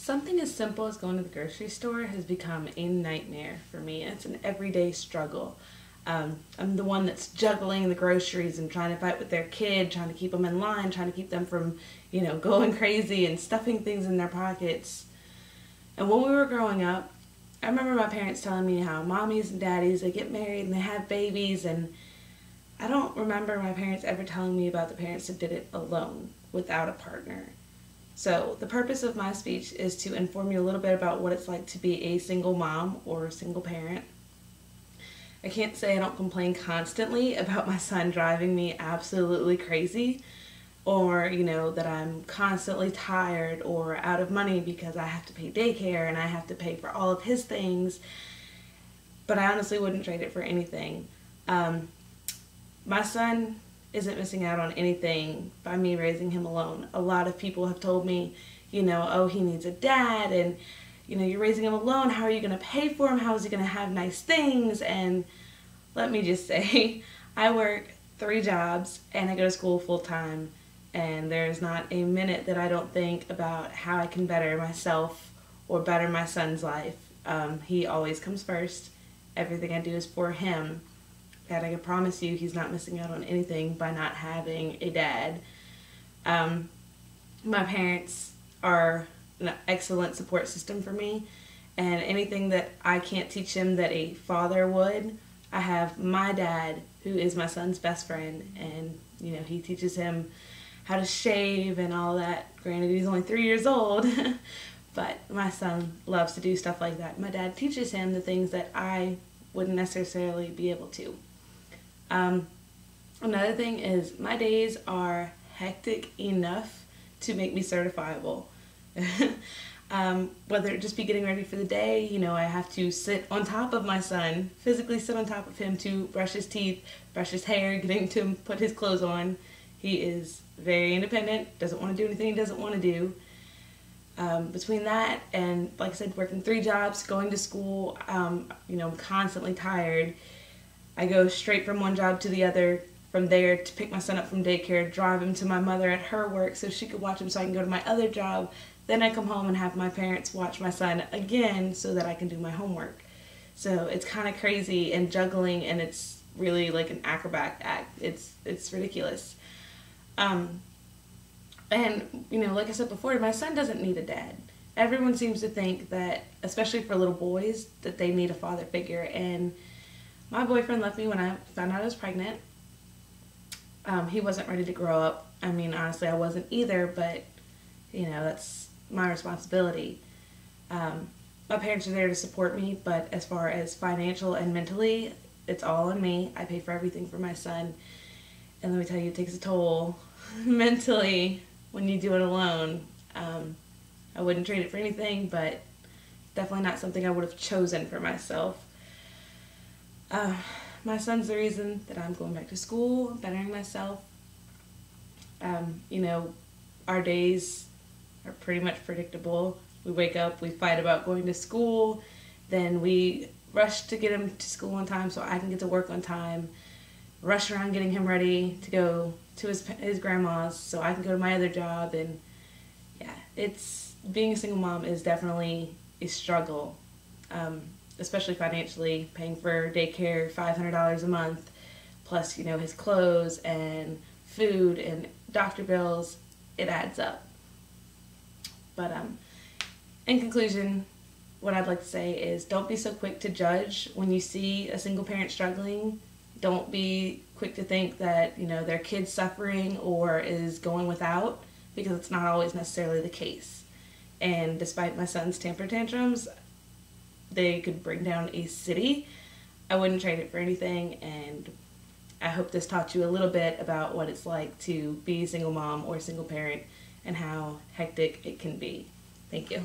Something as simple as going to the grocery store has become a nightmare for me. It's an everyday struggle. I'm the one that's juggling the groceries and trying to fight with their kid, trying to keep them in line, trying to keep them from, going crazy and stuffing things in their pockets. And when we were growing up, I remember my parents telling me how mommies and daddies, they get married and they have babies, and I don't remember my parents ever telling me about the parents that did it alone, without a partner. So the purpose of my speech is to inform you a little bit about what it's like to be a single mom or a single parent. I can't say I don't complain constantly about my son driving me absolutely crazy, or, that I'm constantly tired or out of money because I have to pay daycare and I have to pay for all of his things, but I honestly wouldn't trade it for anything. My son isn't missing out on anything by me raising him alone. A lot of people have told me, oh, he needs a dad, and, you're raising him alone. How are you going to pay for him? How is he going to have nice things? And let me just say, I work 3 jobs and I go to school full time, and there's not a minute that I don't think about how I can better myself or better my son's life. He always comes first. Everything I do is for him. And I can promise you he's not missing out on anything by not having a dad. My parents are an excellent support system for me, and anything that I can't teach him that a father would, I have my dad, who is my son's best friend, and he teaches him how to shave and all that. Granted, he's only 3 years old, but my son loves to do stuff like that. My dad teaches him the things that I wouldn't necessarily be able to. Another thing is my days are hectic enough to make me certifiable. Whether it just be getting ready for the day, I have to sit on top of my son, physically sit on top of him to brush his teeth, brush his hair, getting to put his clothes on. He is very independent, doesn't want to do anything he doesn't want to do. Between that and, like I said, working 3 jobs, going to school, I'm constantly tired. I go straight from one job to the other, from there to pick my son up from daycare, drive him to my mother at her work so she could watch him so I can go to my other job. Then I come home and have my parents watch my son again so that I can do my homework. So it's kind of crazy and juggling, and it's really like an acrobat act. It's ridiculous. And, like I said before, my son doesn't need a dad. Everyone seems to think that, especially for little boys, that they need a father figure, and my boyfriend left me when I found out I was pregnant. He wasn't ready to grow up. I mean, honestly, I wasn't either, but, that's my responsibility. My parents are there to support me, but as far as financial and mentally, it's all on me. I pay for everything for my son. And let me tell you, it takes a toll mentally when you do it alone. I wouldn't trade it for anything, but definitely not something I would have chosen for myself. My son's the reason that I'm going back to school, bettering myself. Our days are pretty much predictable. We wake up, we fight about going to school, then we rush to get him to school on time so I can get to work on time, rush around getting him ready to go to his grandma's so I can go to my other job, and being a single mom is definitely a struggle. Especially financially, paying for daycare, $500 a month, plus, his clothes and food and doctor bills, it adds up. But in conclusion, what I'd like to say is don't be so quick to judge when you see a single parent struggling. Don't be quick to think that, their kid's suffering or is going without, because it's not always necessarily the case. And despite my son's temper tantrums, they could bring down a city. I wouldn't trade it for anything, and I hope this taught you a little bit about what it's like to be a single mom or a single parent and how hectic it can be. Thank you.